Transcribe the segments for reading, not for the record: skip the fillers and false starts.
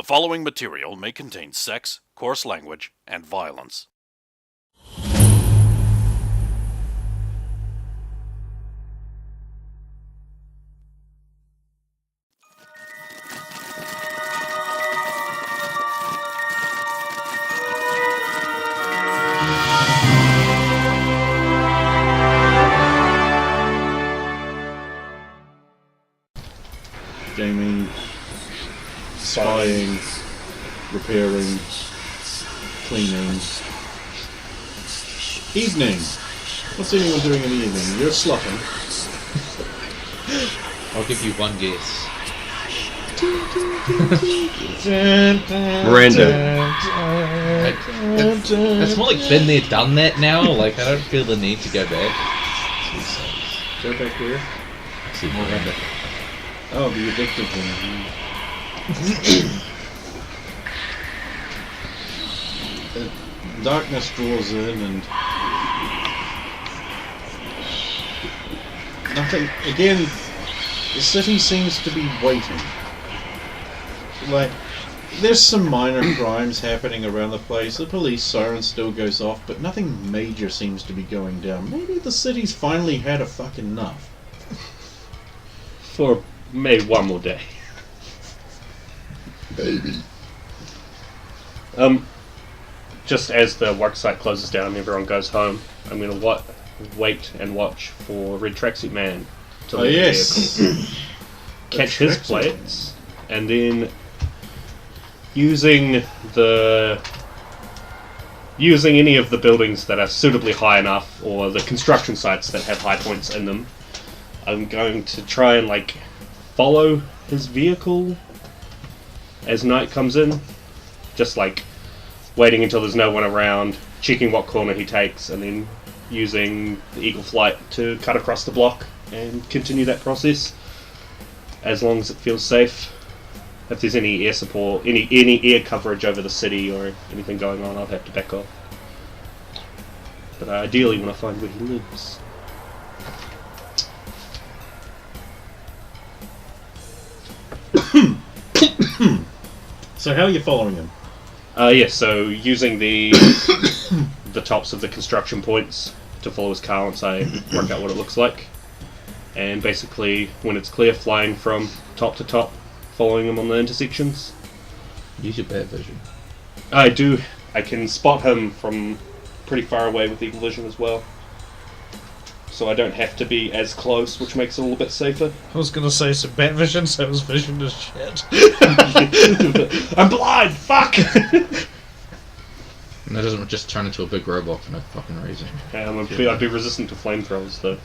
The following material may contain sex, coarse language, and violence. Gaming, spying, repairing, cleaning. Evening. What's anyone doing in the evening? You're slutting. I'll give you one guess. Miranda. It's more like been there, done that now. Like, I don't feel the need to go back. Go back here. See Miranda. Oh, the addictive one. Darkness draws in and nothing. Again, the city seems to be waiting. Like, there's some minor crimes happening around the place. The police siren still goes off, but nothing major seems to be going down. Maybe the city's finally had a fucking enough. For maybe one more day. Baby. Just as the worksite closes down and everyone goes home, I'm going to wait and watch for Red Tracksuit Man to leave the vehicle, catch his plates, and then using any of the buildings that are suitably high enough, or the construction sites that have high points in them, I'm going to try and follow his vehicle as night comes in, just waiting until there's no one around, checking what corner he takes, and then using the Eagle Flight to cut across the block and continue that process as long as it feels safe. If there's any air support, any air coverage over the city or anything going on, I'll have to back off. But I ideally want to find where he lives. So how are you following him? So using the tops of the construction points to follow his car once I work out what it looks like. And basically, when it's clear, flying from top to top, following him on the intersections. Use your bad vision. I do. I can spot him from pretty far away with Eagle Vision as well. So I don't have to be as close, which makes it a little bit safer. I was gonna say some bad vision, so his vision is shit. I'm blind! Fuck! And that doesn't just turn into a big robot for no fucking reason. I'd be resistant to flamethrowers, though.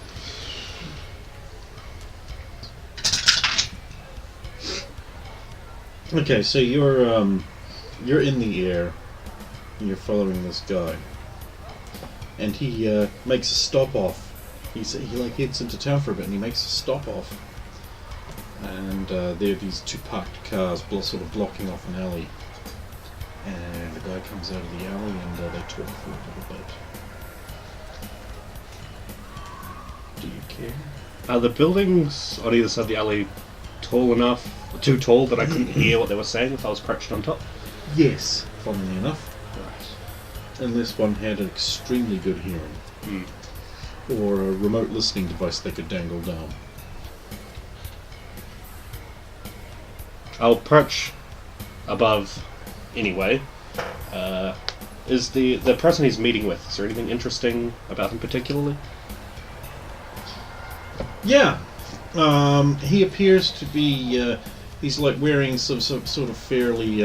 Okay, so you're in the air, and you're following this guy, and he makes a stop off. He heads into town for a bit, and he makes a stop off. And there are these two parked cars, sort of blocking off an alley. And the guy comes out of the alley, and they talk for a little bit. Do you care? Are the buildings on either side of the alley too tall that I couldn't hear what they were saying if I was crouched on top? Yes, funnily enough. Right. Unless one had an extremely good hearing. Or a remote listening device they could dangle down. I'll perch above anyway. Is the person he's meeting with, is there anything interesting about him particularly? Yeah. He appears to be, he's wearing some sort of fairly,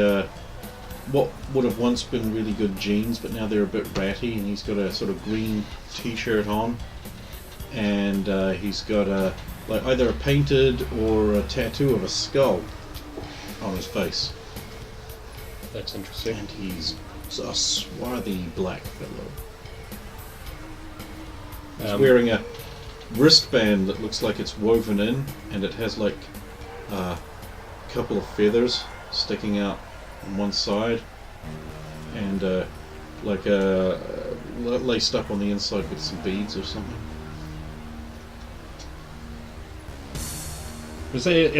what would have once been really good jeans, but now they're a bit ratty, and he's got a sort of green t-shirt on. And he's got either a painted or a tattoo of a skull on his face. That's interesting. And he's a swarthy black fellow. He's wearing a wristband that looks like it's woven in, and it has a couple of feathers sticking out on one side, and laced up on the inside with some beads or something. Is it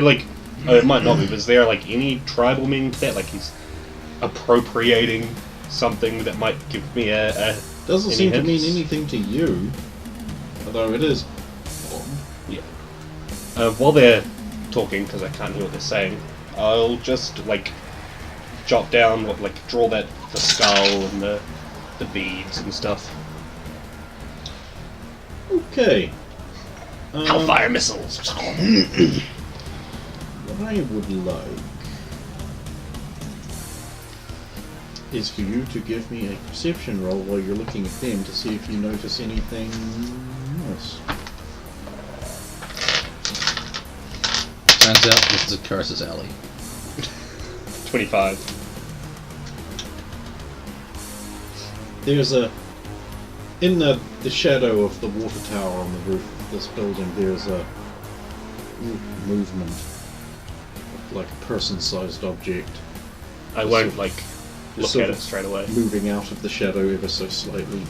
Oh, it might not be. But is there like any tribal meaning to that? Like he's appropriating something that might give me a Doesn't any seem to hints? mean anything to you, although it is. Yeah. While they're talking, because I can't hear what they're saying, I'll just like jot down what, like, draw the skull and the beads and stuff. Okay. Hellfire missiles. What I would like is for you to give me a perception roll while you're looking at them to see if you notice anything else. Turns out this is Curse's alley. 25. There's in the shadow of the water tower on the roof of this building, there's a movement, like a person-sized object. I won't like look sort at of it straight away. Moving out of the shadow ever so slightly.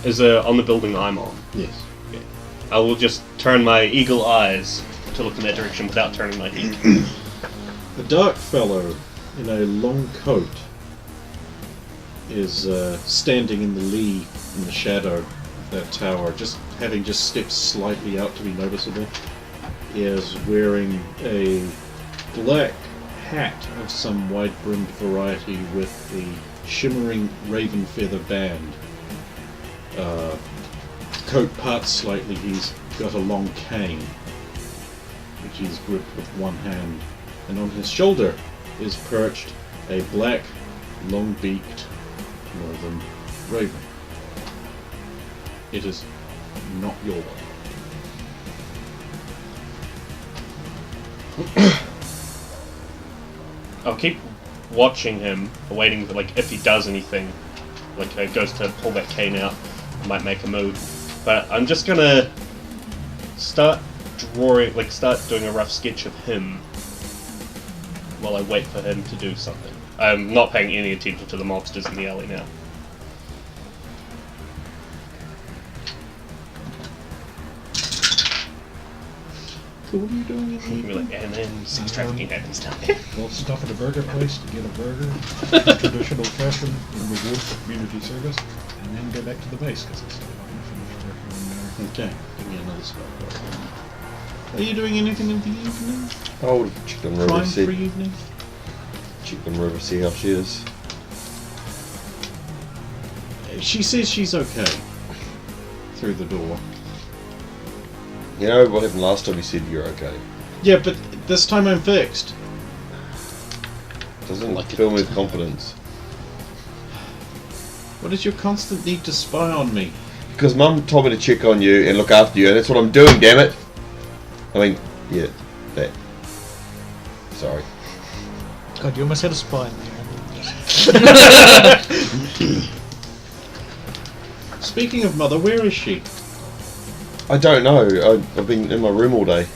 Is it on the building I'm on? Yes. Okay. I will just turn my eagle eyes to look in that direction without turning my head. A dark fellow in a long coat is standing in the lee, in the shadow of that tower, just having stepped slightly out to be noticeable. He is wearing a black hat of some wide-brimmed variety with the shimmering raven feather band. Coat parts slightly, he's got a long cane, which he's gripped with one hand, and on his shoulder is perched a black, long-beaked northern raven. It is not your one. I'll keep watching him, waiting for, like, if he does anything, like goes to pull that cane out, I might make a move. But I'm just gonna start doing a rough sketch of him while I wait for him to do something. I'm not paying any attention to the mobsters in the alley now. So what are you doing in the Like, and then sex trafficking happens down there. Well, stop at a burger place to get a burger, traditional fashion, in reward for community service, and then go back to the base because it's still not finished working on there. Okay, give me another spell. Are you doing anything in the evening? Oh, Chicken River, Crime-free see. evening? Chicken River, see how she is. She says she's okay. Through the door. You know what happened last time you said you're okay? Yeah, but this time I'm fixed. Doesn't Like fill me it. with confidence. What is your constant need to spy on me? Because Mum told me to check on you and look after you, and that's what I'm doing, damn it! I mean, yeah, that. Sorry. God, you almost had a spine there. Speaking of Mother, where is she? I don't know. I've been in my room all day.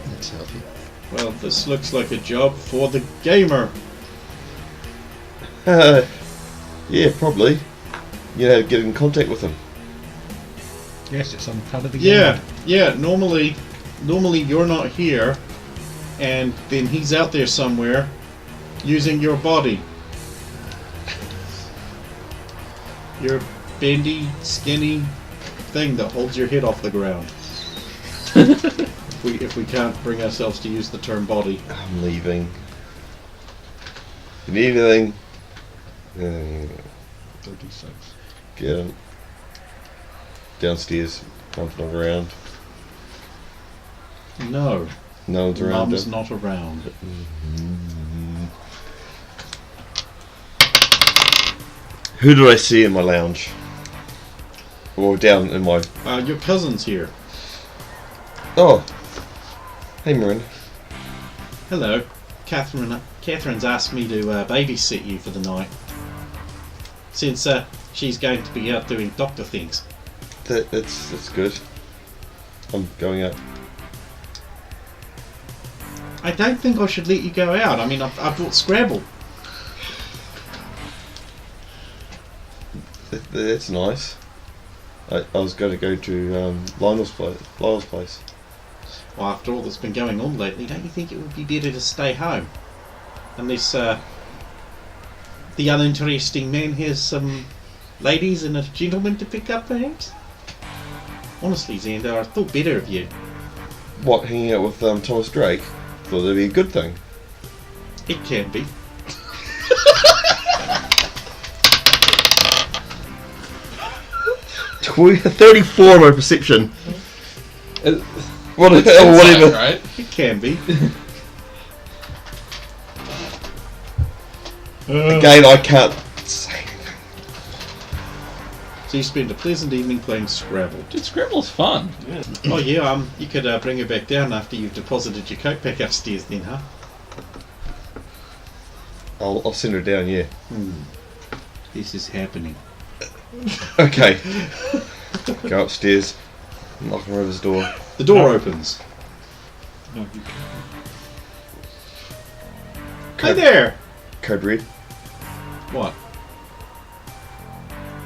That's healthy. Well, this looks like a job for the gamer. Yeah, probably. You know, get in contact with him. Yes, it's some part of the Yeah, game. yeah, normally you're not here, and then he's out there somewhere using your body. Your bendy, skinny thing that holds your head off the ground. if we can't bring ourselves to use the term body. I'm leaving. You need anything? 36. Get him. Downstairs, Mum's not around. No, No one's around. Mum's him. not around. Who did I see in my lounge? Or down in my... Your cousin's here. Oh! Hey, Miranda. Hello. Catherine's asked me to babysit you for the night. Since she's going to be out doing doctor things. That's good. I'm going out. I don't think I should let you go out. I mean, I brought Scrabble. That's nice. I was going to go to Lionel's place. Well, after all that's been going on lately, don't you think it would be better to stay home? Unless the uninteresting man has some ladies and a gentleman to pick up, perhaps? Honestly, Xander, I thought better of you. What, hanging out with Thomas Drake? Thought that'd be a good thing. It can be. Tw 34 my perception. Whatever. Inside, right? It can be. Again, I can't say anything. So you spend a pleasant evening playing Scrabble. Dude, Scrabble's fun. Oh yeah, you could bring her back down after you've deposited your coat back upstairs then, huh? I'll send her down, yeah. This is happening. Okay. Go upstairs, knock on River's door. The door opens. No, you can't. Hey there! Code red. What?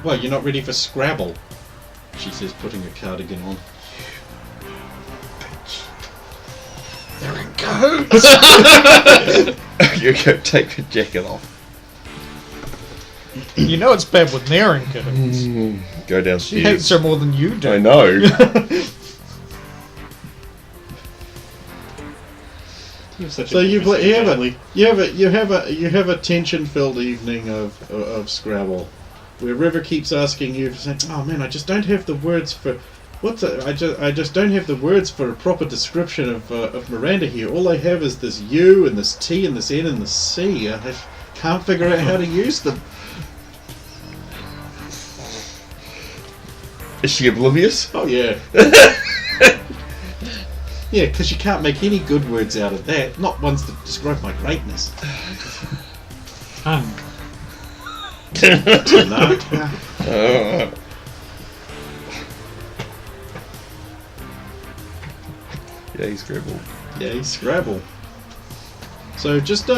Well, you're not ready for Scrabble, she says, putting a cardigan on. There it goes. You go take your jacket off. You know it's bad with Naren kittens. Go She hates downstairs. her more than you do. I know. So you have a tension-filled evening of Scrabble, where River keeps asking you, saying, "Oh man, I just don't have the words for I just don't have the words for a proper description of Miranda here. All I have is this U and this T and this N and this C. I can't figure out how to use them." Is she oblivious? Oh yeah. Yeah, because you can't make any good words out of that. Not ones that describe my greatness. Hung. No. Yeah, he's Scrabble. Yeah, he's Scrabble. So just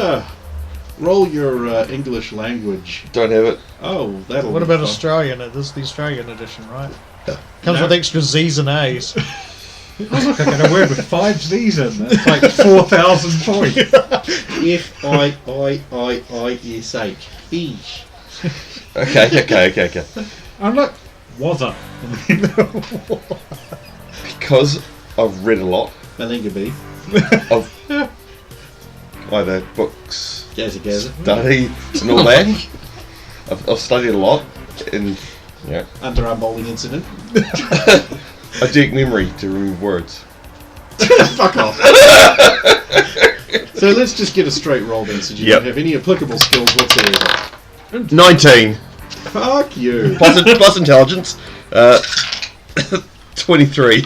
roll your English language. Don't have it. Oh, that'll. What be about fun. Australian? This is the Australian edition, right? Comes No. with extra Z's and A's. Oh look, I got a word with 5 Z's in there. It's like 4,000 points. F-I-I-I-I-S-H. Fish. Okay. I'm like, was it? Because I've read a lot Malinga B. of either books, Gaza. study, and all that. I've studied a lot, and yeah, Underarm bowling incident. I dig memory to remember words. Fuck off. So let's just get a straight roll then, so you Yep. don't have any applicable skills whatsoever. 19 Fuck you. plus intelligence. 23.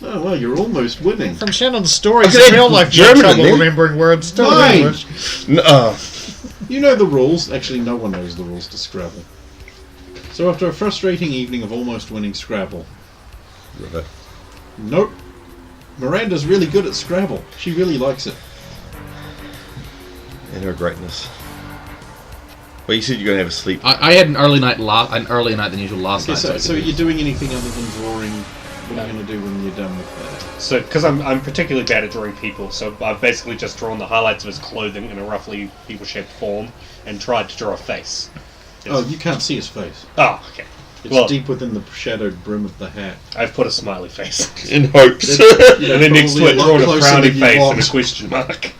Oh well, you're almost winning. From Shannon's stories, I could in real add life, you have German in trouble there. remembering words. Still in Nine. English. You know the rules. Actually, no one knows the rules to Scrabble. So after a frustrating evening of almost winning Scrabble, nope. Miranda's really good at Scrabble. She really likes it. And her greatness. Well, you said you're gonna have a sleep. I had an early night than usual last Okay, night. so you're doing anything other than drawing? What are you going to do when you're done with that? So, because I'm particularly bad at drawing people, so I've basically just drawn the highlights of his clothing in a roughly people-shaped form and tried to draw a face. Oh, you can't see his face. Oh, okay. It's Well, deep within the shadowed brim of the hat. I've put a smiley face. In hopes. Yeah, And then next to probably it, a lot drawn a closer frowning than you face and a want. question mark.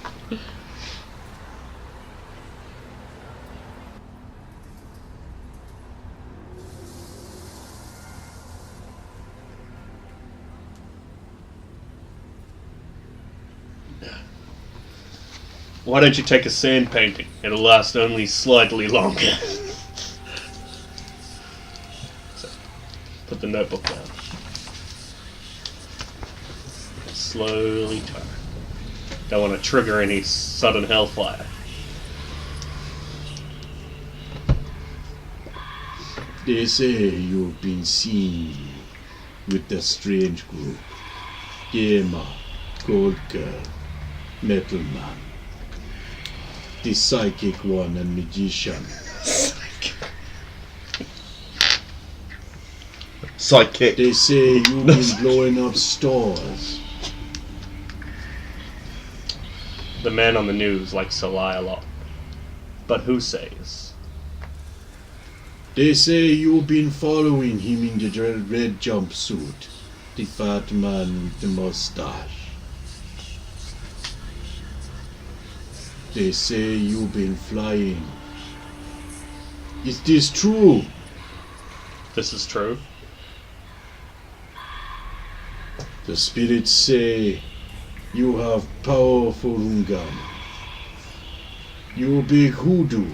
Why don't you take a sand painting? It'll last only slightly longer. So, put the notebook down. Slowly turn. Don't want to trigger any sudden hellfire. They say you've been seen with the strange group. Gamer, Gold Girl, Metal Man, the Psychic One and Magician. Sidekick. They say you've been blowing up stores The man on the news likes to lie a lot. But who says? They say you've been following him in the red jumpsuit. The fat man with the mustache. They say you've been flying. Is this true? This is true. The spirits say you have powerful ungam. You big hoodoo.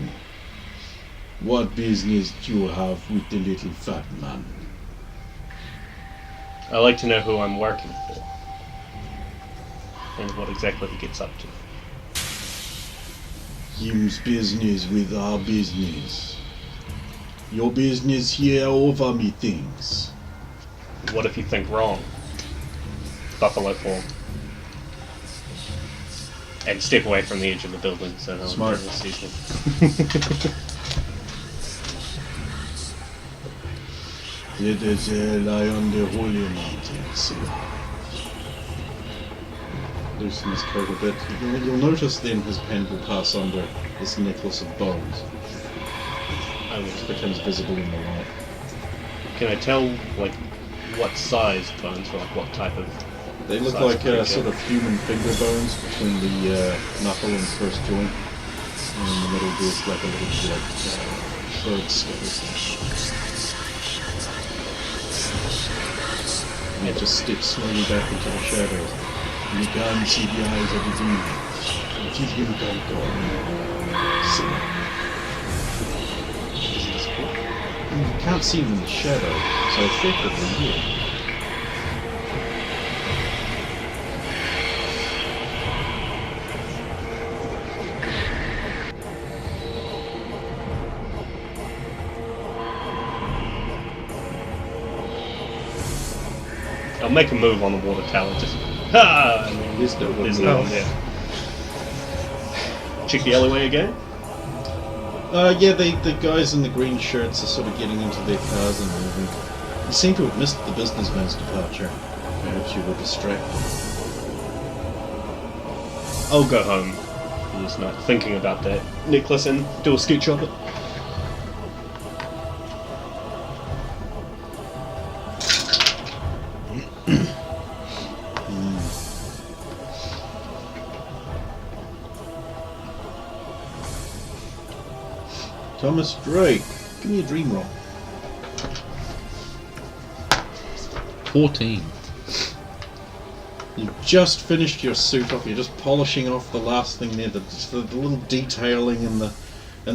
What business do you have with the little fat man? I like to know who I'm working for. And what exactly he gets up to. Him's business with our business. Your business here over me things. What if you think wrong? Buffalo form. And step away from the edge of the building so no one Smart. sees me. It is lie on the holy mountain, see. Loosen his coat a bit. You'll notice then his pen will pass under this necklace of bones. Which becomes visible in the light. Can I tell, like, what size bones or like what type of... They look size like creature? sort of human finger bones between the knuckle and first joint. And in the middle there's like a little bird skull. And it just steps slowly back into the shadows. You can't see the eyes of the demon. Until you don't go. See. You can't see them in the shadow, so effectively, yeah. I'll make a move on the water tower, just... Ha! And then There's no there's one no there. one there. Check the alleyway again. Yeah, the guys in the green shirts are sort of getting into their cars and moving. You seem to have missed the businessman's departure. Perhaps you were distracted. I'll go home for this night, thinking about that necklace and do a sketch of it. Thomas Drake, give me a dream roll. 14. You just finished your suit off. You're just polishing off the last thing there. The little detailing and the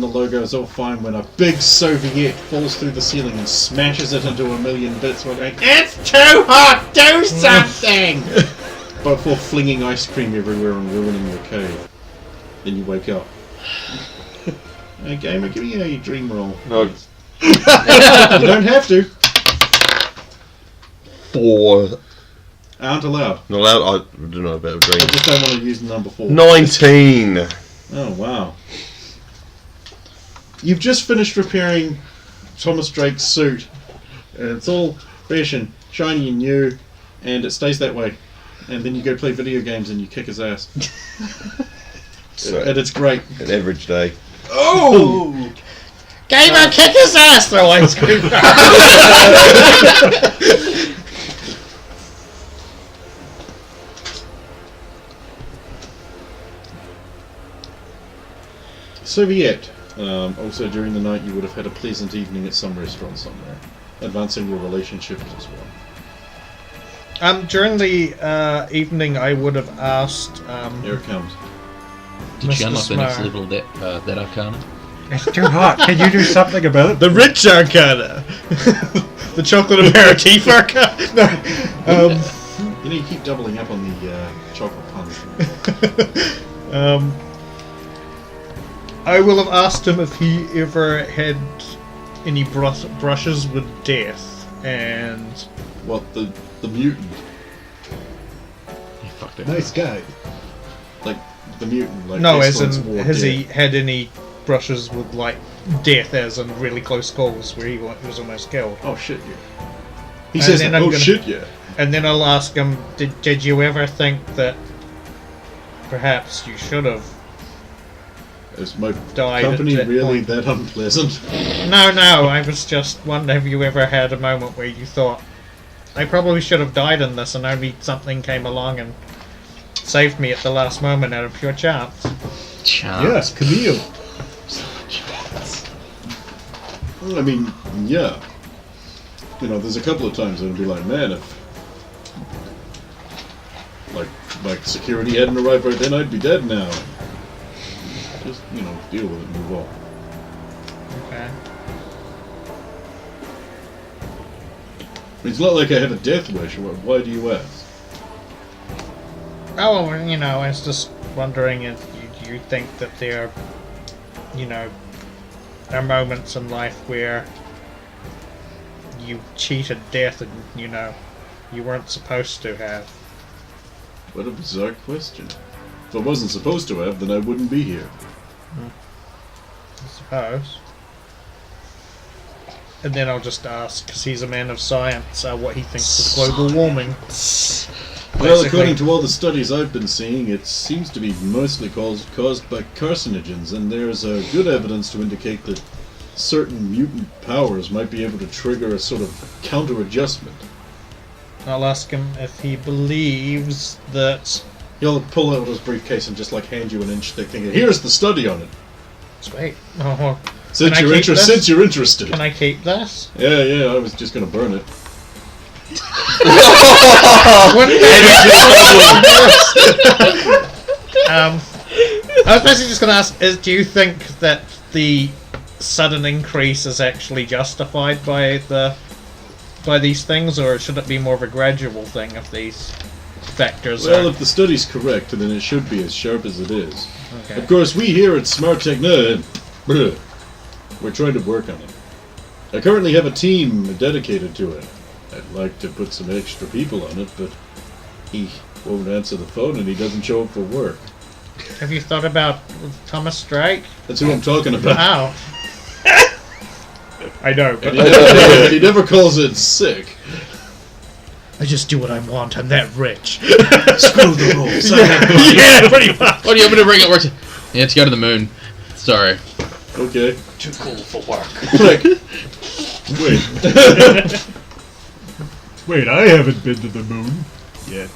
logo is all fine when a big Soviet falls through the ceiling and smashes it into a million bits. While going, "It's too hot! Do something!" Before flinging ice cream everywhere and ruining your cave. Then you wake up. Gamer, give me a dream roll. No. You don't have to. 4. Aren't allowed. Not allowed. I don't know about I dreams. just don't want to use the number 4. 19. Oh, wow. You've just finished repairing Thomas Drake's suit. And it's all fresh and shiny and new. And it stays that way. And then you go play video games and you kick his ass. So, And it's great. an average day. Oh! Gamer, kick his ass! Throw ice cream. Soviet. Also, during the night, you would have had a pleasant evening at some restaurant somewhere, advancing your relationship as well. During the evening, I would have asked. Here it comes. Did you Mr. unlock the next Smart. level of that arcana? It's too hot. Can you do something about it? The rich arcana! The chocolate aperitif arcana! No. You know, you keep doubling up on the chocolate puns. I will have asked him if he ever had any brushes with death, and What, the mutant? You fucked it. Nice guy. Like, the mutant, like no, as Pestilence in War has Death. he had any brushes with like death, as in really close calls where he was almost killed? Oh shit, yeah. He And says, then that, I'm oh gonna- shit, yeah. And then I'll ask him, did you ever think that perhaps you should have. Is my Died company at that really point. that unpleasant? No, I was just wondering, have you ever had a moment where you thought, I probably should have died in this, and only something came along and saved me at the last moment out of pure chance? Yes, Camille. I mean, yeah. You know, there's a couple of times I'd be like, man, if like security hadn't arrived right then, I'd be dead now. Just, you know, deal with it and move on. Okay. It's not like I had a death wish. Why do you ask? Oh, well, you know, I was just wondering if you think that there, you know, are moments in life where you cheated death and, you know, you weren't supposed to have. What a bizarre question. If I wasn't supposed to have, then I wouldn't be here. I suppose. And then I'll just ask, because he's a man of science, what he thinks of global warming. Well, Basically. according to all the studies I've been seeing, it seems to be mostly caused by carcinogens, and there's good evidence to indicate that certain mutant powers might be able to trigger a sort of counter-adjustment. I'll ask him if he believes that... He'll pull out his briefcase and just like hand you an inch thick thing. Here's the study on it. Sweet. Oh, Since Can I you're keep this? Since you're interested. can I keep this? Yeah, I was just gonna burn it. Wouldn't I was basically just going to ask, do you think that the sudden increase is actually justified by these things, or should it be more of a gradual thing if these factors Well, are... if the study's correct, then it should be as sharp as it is. Okay. Of course, we here at Smart Techno, we're trying to work on it. I currently have a team dedicated to it. I'd like to put some extra people on it, but he won't answer the phone and he doesn't show up for work. Have you thought about Thomas Drake? That's who I'm talking about. Oh. I know, but... He never calls in sick. I just do what I want, I'm that rich. Screw the rules. Yeah, pretty much. What do you want me to bring it work to? Yeah, to go to the moon. Sorry. Okay. Too cool for work. Like, wait. Wait, I haven't been to the moon yet.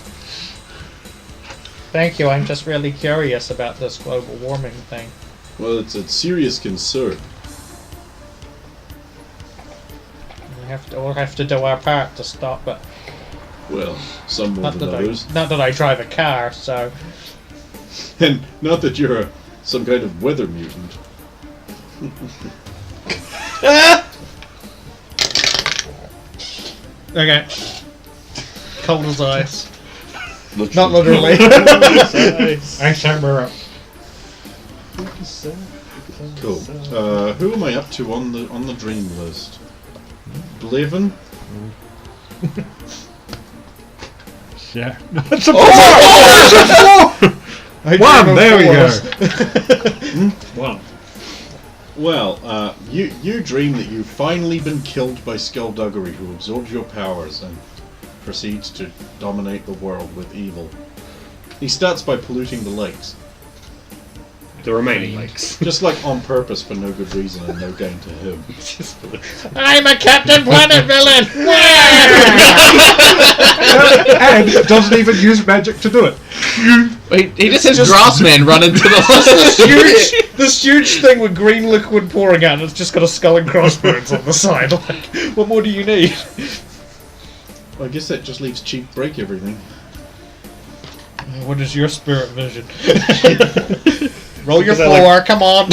Thank you, I'm just really curious about this global warming thing. Well, it's a serious concern. We'll have to do our part to stop it. Well, some more Not than that, others. not that I drive a car, so... And not that you're some kind of weather mutant. Okay. Cold as ice. Literally. Not literally. I camera. Cool. Who am I up to on the dream list? Blaven? Yeah. That's a I One, dream of there we go. fours. One. Well, you dream that you've finally been killed by Skullduggery, who absorbs your powers and proceeds to dominate the world with evil. He starts by polluting the lakes. The remaining lakes. Just like on purpose for no good reason and no gain to him. I'm a Captain Planet villain! And doesn't even use magic to do it. Wait, he just has Grassman run into the this huge thing with green liquid pouring out, and it's just got a skull and crossbones on the side. Like, what more do you need? Well, I guess that just leaves cheap break everything. What is your spirit vision? Roll your 4, come on!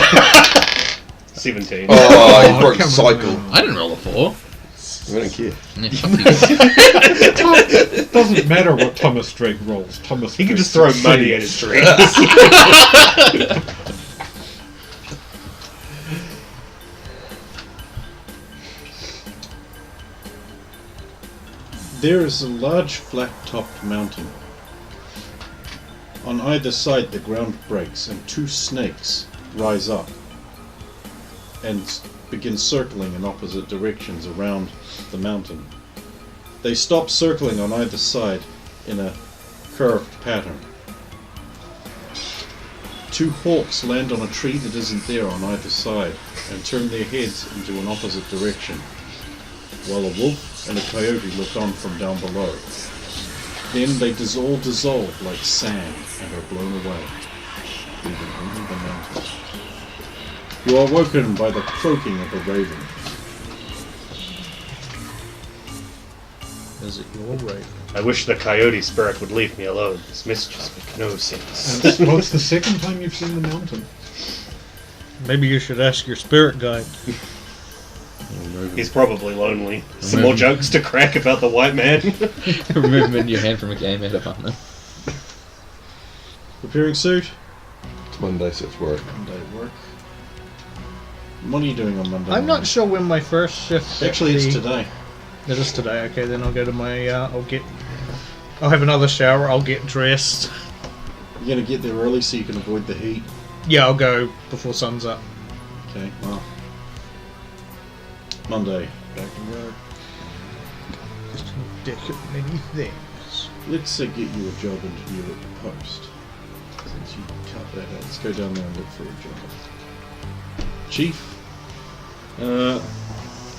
17. Oh, you broke the come cycle. I didn't roll a 4. I don't care. Yeah, fuck you. It doesn't matter what Thomas Drake rolls. Thomas He can Drake just throw succeeds. money at his dreams. There is a large flat-topped mountain. On either side the ground breaks and 2 snakes rise up and begin circling in opposite directions around the mountain. They stop circling on either side in a curved pattern. 2 hawks land on a tree that isn't there on either side and turn their heads into an opposite direction, while a wolf and a coyote look on from down below. Then they all dissolve like sand and are blown away, leaving only the mountains. You are woken by the croaking of a raven. Is it your raven? I wish the coyote spirit would leave me alone. This messages make no sense. Well, it's the second time you've seen the mountain. Maybe you should ask your spirit guide. He's probably lonely. Some more jokes to crack about the white man. Removing your hand from a game out of partner. Preparing suit? It's Monday, so it's work. Monday work. What are you doing on Monday? I'm not sure when my first shift. Actually, it's today. It is today. Okay, then I'll go to my. I'll have another shower. I'll get dressed. You're gonna get there early so you can avoid the heat. Yeah, I'll go before sun's up. Okay, well. Monday, back to work. Just a dick of many things. Let's get you a job interview at the post. Since you cut that out, let's go down there and look for a job. Chief?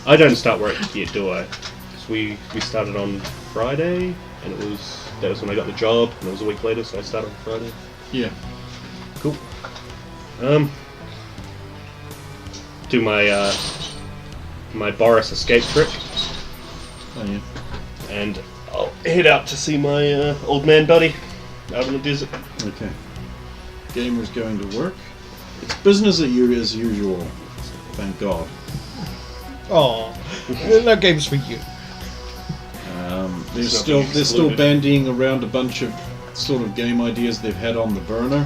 I don't start work yet, do I? 'Cause we started on Friday, and that was when I got the job, and it was a week later, so I started on Friday. Yeah. Cool. Do my my Boris escape trick, Oh, yeah. and I'll head out to see my old man buddy out in the desert. Okay. Gamer's going to work. It's business as usual. Thank God. Oh, no games for you. They're It's not still being they're still excluded. bandying around a bunch of sort of game ideas they've had on the burner,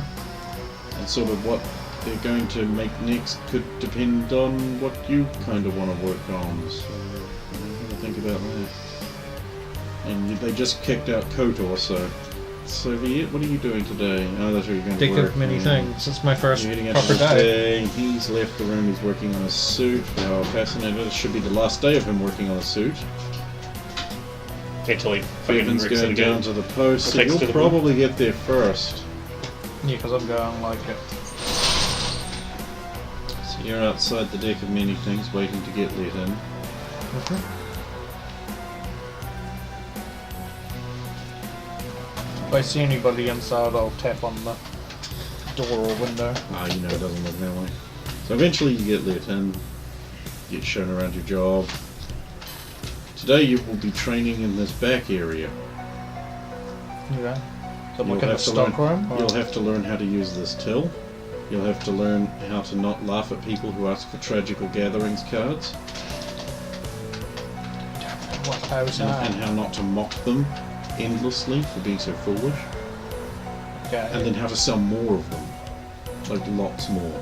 and sort of what they're going to make next could depend on what you kind of want to work on. So have a think about that. And they just kicked out KOTOR, so Viet, what are you doing today? Oh, that's where you're going Dick to work. of many yeah. things. It's my first You're heading out proper to this day. day. He's left the room. He's working on a suit. How fascinating! It should be the last day of him working on a suit. Until he fucking Faven's rips it going again. down to the post. So Takes to you'll the probably get there first. Yeah, because I'm going like it. So you're outside the deck of many things, waiting to get let in. If I see anybody inside, I'll tap on the door or window. Ah, you know it doesn't work that way. So eventually you get let in, get shown around your job. Today you will be training in this back area. Yeah. So I'm You'll like in the have to learn- stock room? or- You'll have to learn how to use this till. You'll have to learn how to not laugh at people who ask for Tragical Gatherings cards, What pose and how not to mock them endlessly for being so foolish, and Okay. then how to sell more of them, like lots more.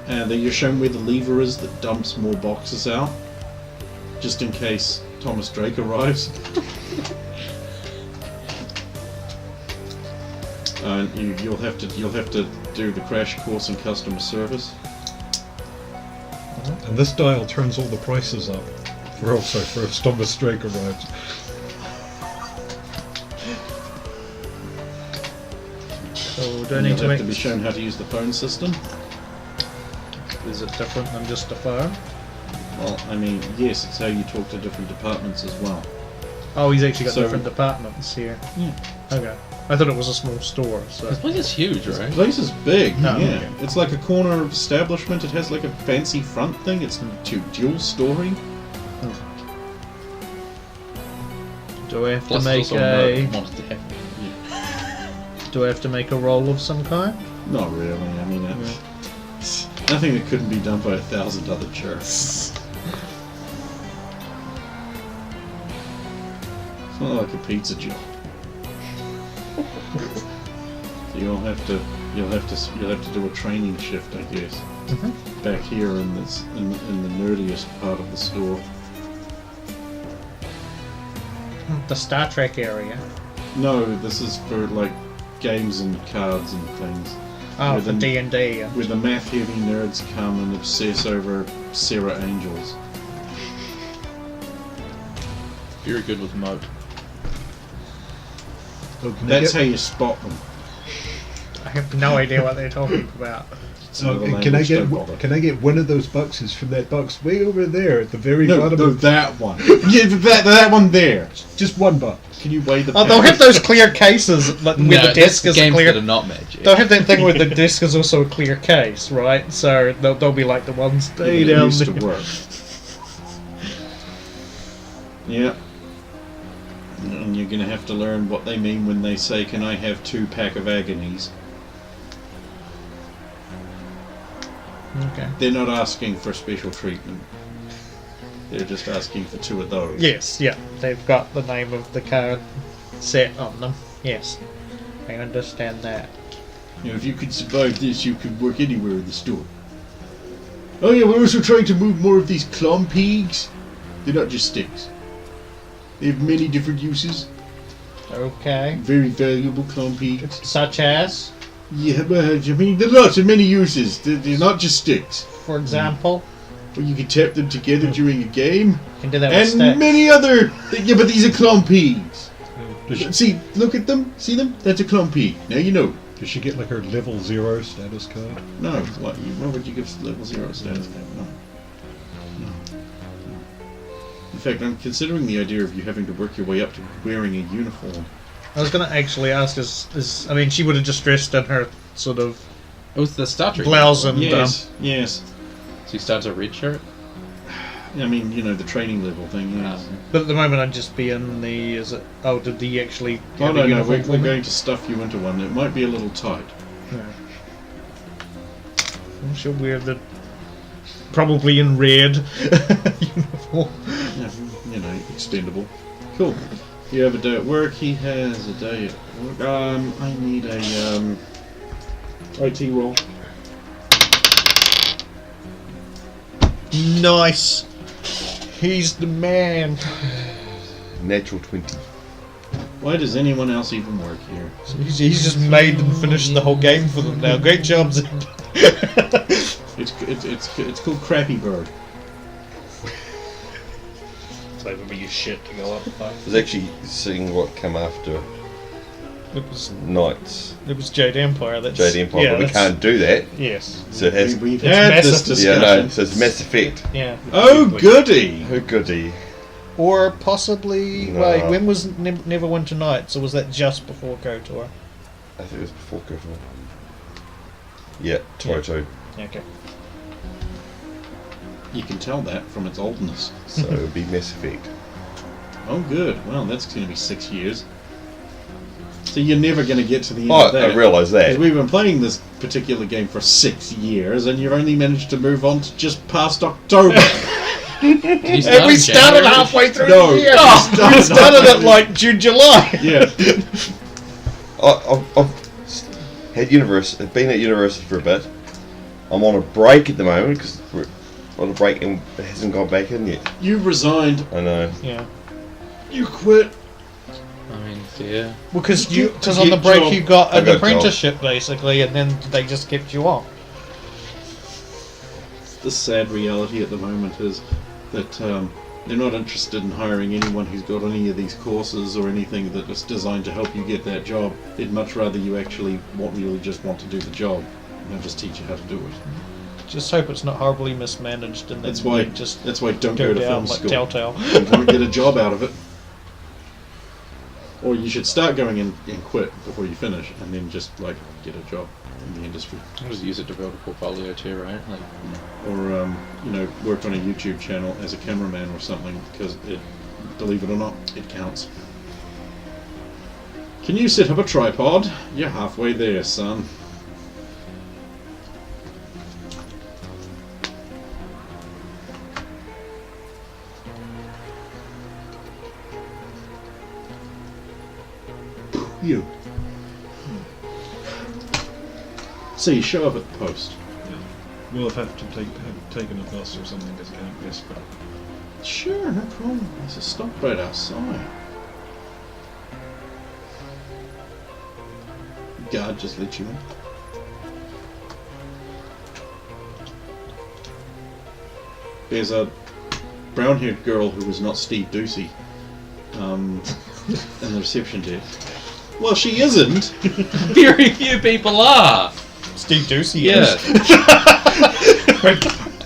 And then you're shown where the lever is that dumps more boxes out, just in case Thomas Drake arrives. You'll have to do the crash course in customer service. And this dial turns all the prices up. For if Thomas Drake arrives. So do I And need you'll to have make... to be shown how to use the phone system. Is it different than just a phone? Well, I mean, yes, it's how you talk to different departments as well. Oh, he's actually got So- different departments here. Yeah. Okay. I thought it was a small store, so... This place is huge, The right? place is big, No, yeah. okay. It's like a corner establishment. It has like a fancy front thing. It's dual story. Do I have to Plus, make it's also a... Monster Heavy. Do I have to make a roll of some kind? Not really. I mean, it's nothing that couldn't be done by 1,000 other jerks. It's not like a pizza job. So you'll have to do a training shift, I guess. Back here in the nerdiest part of the store. The Star Trek area. No, this is for like games and cards and things. Oh, With for an- D&D. Where the math-heavy nerds come and obsess over Sarah Angels. Very good with moat. So can That's you how you spot them. I have no idea what they're talking about. And can I get one of those boxes from that box way over there at the very bottom? No, that one. Yeah, that one there. Just one box. Can you weigh the? Oh, they'll have those clear cases where the desk is games clear. that are not magic. They'll have that thing where the desk is also a clear case, right? So they'll be like the ones stay down used there. to work. Yeah. And you're going to have to learn what they mean when they say, "Can I have 2 pack of agonies?" Okay. They're not asking for special treatment. They're just asking for 2 of those. Yes, yeah. They've got the name of the card set on them. Yes. I understand that. You know, if you could survive this, you could work anywhere in the store. Oh yeah, we're also trying to move more of these clompigs. They're not just sticks. They have many different uses. Okay. Very valuable clompigs. Such as, Yeah, but I mean, there are lots of many uses. They're not just sticks. for example, Well, you can tap them together during a game. you can do that with And sticks. many other... Yeah, but these are clompigs. Does she, See, look at them. See them? That's a clompig. Now you know. does she get like her level 0 status card? No. What would you give level 0 status? No. In fact, I'm considering the idea of you having to work your way up to wearing a uniform. I was going to actually ask, I mean, she would have just dressed in her sort of It was the starter. blouse and... Yes, yes. So he starts a red shirt. I mean, you know, the training level thing, yes. But at the moment I'd just be in the... Is it... Oh, did he actually Oh, have no, a no, uniform for we're me? going to stuff you into one. It might be a little tight. Yeah. She'll wear the... Probably in red uniform. Yeah, you know, extendable. Cool. You have a day at work, he has a day at work. I need a, IT roll. Nice. He's the man. Natural 20. Why does anyone else even work here? He's just made and finished the whole game for them now. Great job, Zed. It's called Crappy Bird. So it would be your shit to go up by. I was actually seeing what came after It was Knights. Jade Empire. That's Jade Empire, Yeah, but we that's- can't do that. Yes. So it has. We've It's had this massive. discussion. Yeah, no, so it's Mass Effect. Yeah. Oh, goody! Oh, goody. Or possibly. No. Wait, when was Neverwinter Nights? Or was that just before KOTOR? I think it was before KOTOR. Yeah, Toto. Okay. You can tell that from its oldness. So it would be Mass Effect. Oh, good. Well, that's going to be 6 years. So you're never going to get to the end Oh, of that. I realise that. Because we've been playing this particular game for 6 years, and you've only managed to move on to just past October. Did you start And we in started January? halfway through No. the year. Oh, We started at like June, July. Yeah. I've been at university for a bit. I'm on a break at the moment because we're on a break and it hasn't gone back in yet. You resigned. I know. Yeah. You quit. I mean, yeah. Because To on the get break job. you got I an got a job. apprenticeship basically, and then they just kept you on. The sad reality at the moment is that they're not interested in hiring anyone who's got any of these courses or anything that is designed to help you get that job. They'd much rather you actually really just want to do the job, and they'll just teach you how to do it. Just hope it's not horribly mismanaged, and That's then why. you just That's why don't go go to down film like school. Telltale. You won't get a job out of it. Or you should start going and quit before you finish, and then just like get a job in the industry. I'll just use it to build a portfolio too, right? Like, Or you know, work on a YouTube channel as a cameraman or something, because it, believe it or not, it counts. Can you set up a tripod? You're halfway there, son. You. So you show up at the post. We'll have to have taken a bus or something because I can't miss but Sure, no problem. There's a stop right outside. Guard just let you in. There's a brown-haired girl who was not Steve Ducey in the reception desk. Well, she isn't. Very few people are. Steve Ducey Yeah.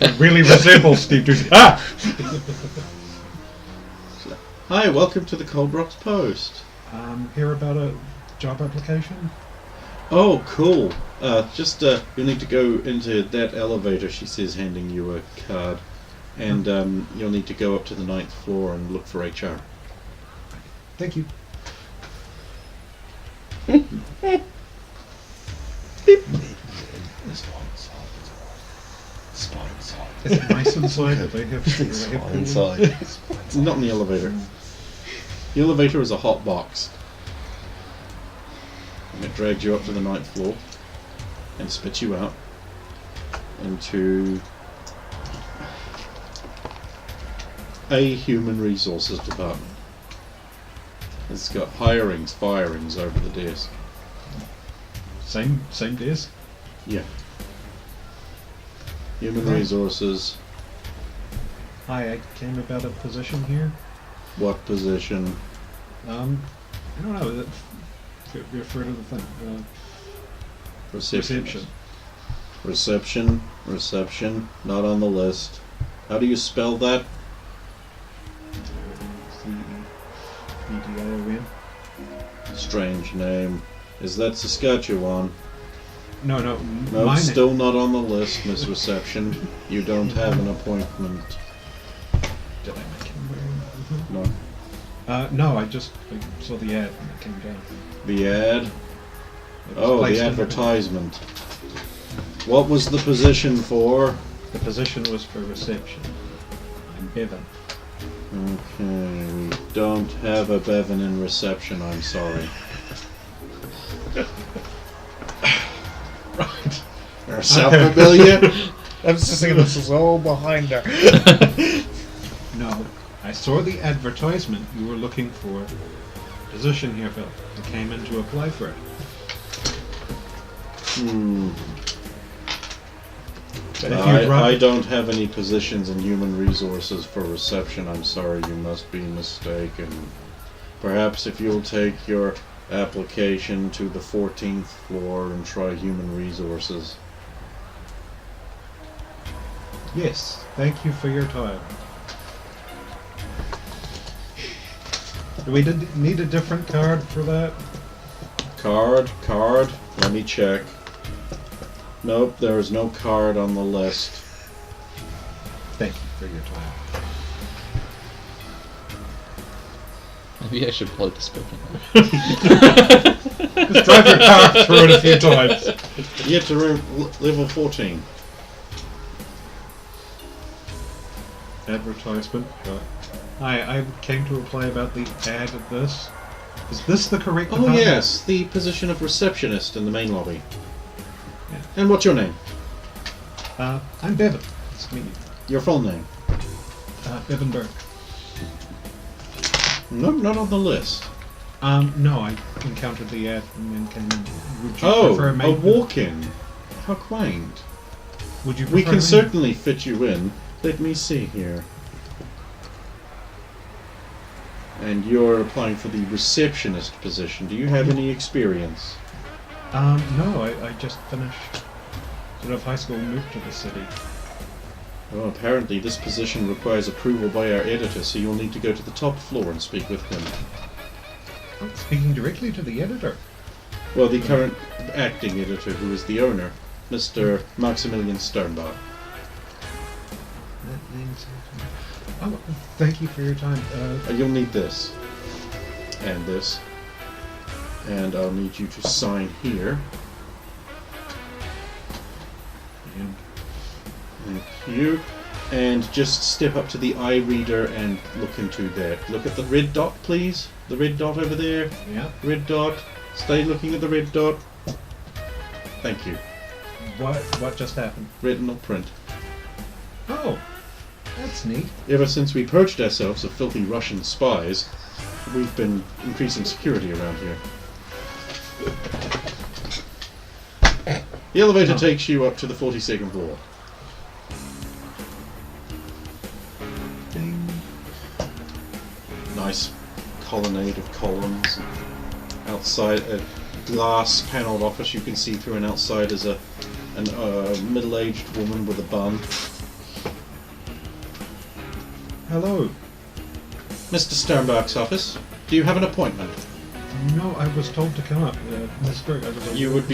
It really resembles Steve Ducey. Ah! Hi, welcome to the Cold Rocks Post. Hear about a job application? Oh, cool. You'll need to go into that elevator, she says, handing you a card. And you'll need to go up to the 9th floor and look for HR. Thank you. Is it nice inside? Do they have Inside. It's not in the elevator. The elevator is a hot box. And it drags you up to the 9th floor and spits you out into a human resources department. It's got hirings, firings over the desk. Same desk? Yeah. Human Right. resources. Hi, I came about a position here. What position? I don't know. Refer to the thing. Reception. Reception. Not on the list. How do you spell that? CEDION. Strange name. Is that Saskatchewan? No. No, mine- still not on the list, Miss Reception. You don't have an appointment. Did I make him wear? No. No, I saw the ad and it came down. The ad? It was Oh, placed the under advertisement. What was the position for? The position was for reception. I'm Bevan. Okay, we don't have a Bevan in reception, I'm sorry. Right. Sound familiar? I was just thinking this is all behind her. No, I saw the advertisement. You were looking for a position here, Phil. I came in to apply for it. But if you'd I rather, don't have any positions in human resources for reception. I'm sorry, you must be mistaken. Perhaps if you'll take your application to the 14th floor and try human resources. yes, thank you for your time. Do we need a different card for that? Card, let me check. Nope, there is no card on the list. Thank you for your time. Maybe I should plug this book Just drive your car through it a few times. Get to level 14. Advertisement. Hi, I came to apply about the ad of this. Is this the correct Oh department? yes, the position of receptionist in the main lobby. Yeah. And what's your name? I'm Bevan. Nice to meet you. Your full name? Bevan Burke. Nope, not on the list. No, I encountered the ad and then came in. Would you Oh, prefer a main- walk-in. How quaint. Would you We prefer can main- certainly fit you in. Let me see here. And you're applying for the receptionist position. Do you have any experience? No, I just finished sort of high school and moved to the city. Well, apparently this position requires approval by our editor, so you'll need to go to the top floor and speak with him. Oh, speaking directly to the editor. Well, the current acting editor, who is the owner, Mr. Maximilian Sternbach. That name's... Oh, thank you for your time. You'll need this. And this. And I'll need you to sign here. And Thank you. And just step up to the eye reader and look into that. Look at the red dot, please. The red dot over there. yeah, Red dot. Stay looking at the red dot. Thank you. what just happened? Retinal print. Oh, that's neat. Ever since we purged ourselves of filthy Russian spies, we've been increasing security around here. The elevator Oh. takes you up to the 42nd floor. Ding. Nice colonnade of columns. Outside a glass panelled office, you can see through, and outside is a middle-aged woman with a bun. Hello. Mr. Sternbach's office. Do you have an appointment? No, I was told to come up. Mr. I was You would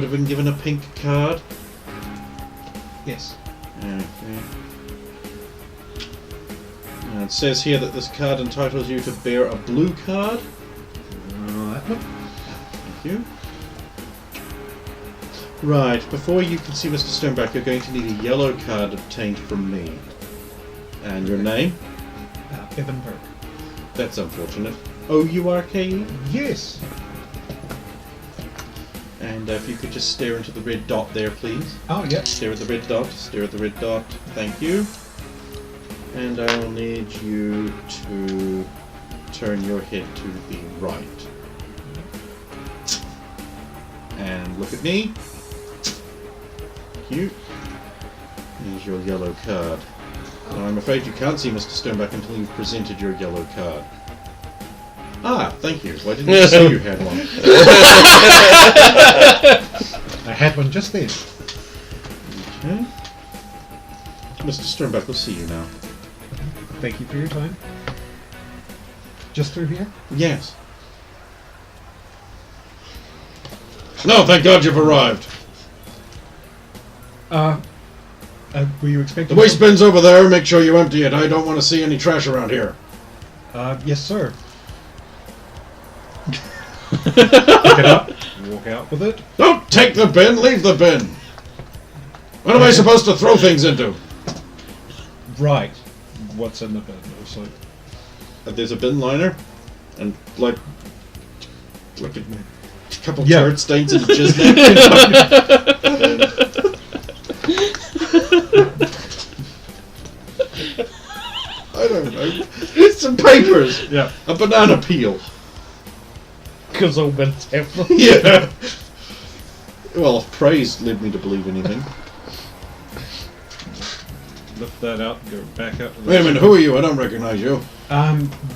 have been given a pink card. Yes. Okay. It says here that this card entitles you to bear a blue card. That one. Thank you. Right, before you can see Mr. Sternbach, you're going to need a yellow card obtained from me. And your name? Evan Burke. That's unfortunate. O-U-R-K-E? Yes. And if you could just stare into the red dot there, please. Oh, yep. Stare at the red dot, stare at the red dot. Thank you. And I will need you to turn your head to the right. And look at me. Thank you. Here's your yellow card. Now, I'm afraid you can't see Mr. Sternbach until you've presented your yellow card. Ah, thank you. Why didn't you say you had one? I had one just then. Okay. Mr. Sternbach, we'll see you now. Thank you for your time. Just through here? Yes. No, thank God you've arrived. Were you expecting... The waste bin's over there. Make sure you empty it. I don't want to see any trash around here. Yes, sir. Pick it up, walk out with it. Don't take the bin, leave the bin. What am I supposed to throw things into? Right. What's in the bin? It's like... There's a bin liner, and like a couple Yeah. turd stains and jizz. I don't know. Some papers. Yeah. A banana peel. Because all bins have them. Yeah. Well, if praise led me to believe anything. Lift that out and go back out to the... Wait a minute, who are you? I don't recognize you.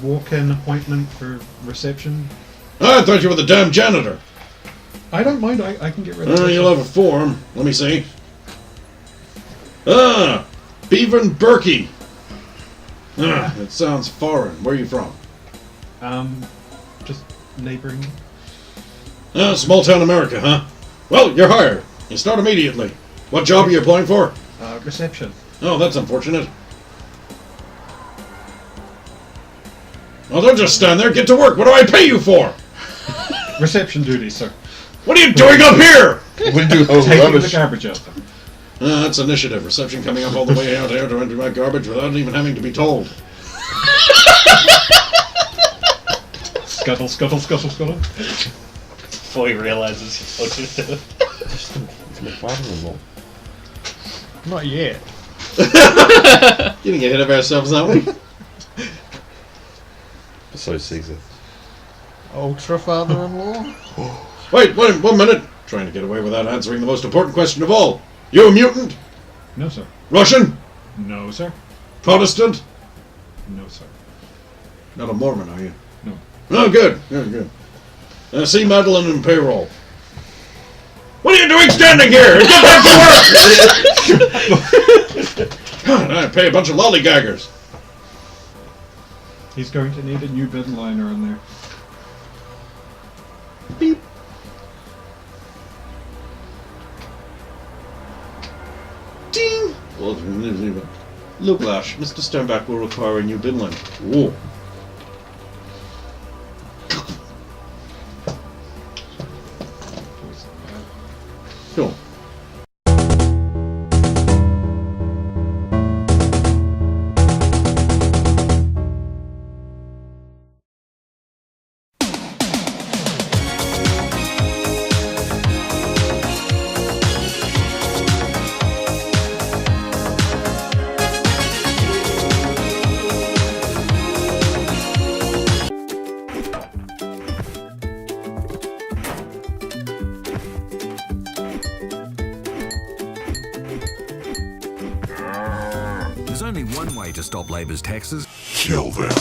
Walk-in appointment for reception. Oh, I thought you were the damn janitor. I don't mind, I can get rid of it. You'll have a form. Let me see. Ah, Beavan Berkey. Ah, it sounds foreign. Where are you from? Just neighboring. Ah, small town America, huh? Well, you're hired. You start immediately. What job are you applying for? Reception. Oh, that's unfortunate. Well, don't just stand there. Get to work. What do I pay you for? Reception duty, sir. What are you doing up here? We do Taking the rubbish. garbage out. That's initiative. Reception coming up all the way out here to empty my garbage without even having to be told. Scuttle, scuttle, scuttle, scuttle. Before he realizes he's told you to do it. It's my father-in-law. Not yet. Getting ahead of ourselves, aren't we? So sexy. Ultra father-in-law? Wait, 1 minute. Trying to get away without answering the most important question of all. You a mutant? No, sir. Russian? No, sir. Protestant? No, sir. Not a Mormon, are you? No. Oh, good. Good. See Madeline in payroll. What are you doing standing here? Get back to work! God, I pay a bunch of lollygaggers. He's going to need a new bin liner in there. Beep. Ding! Look, Lash, Mr. Sternbach will require a new bin line. Whoa. Cool. There's only one way to stop Labor's taxes. Kill them.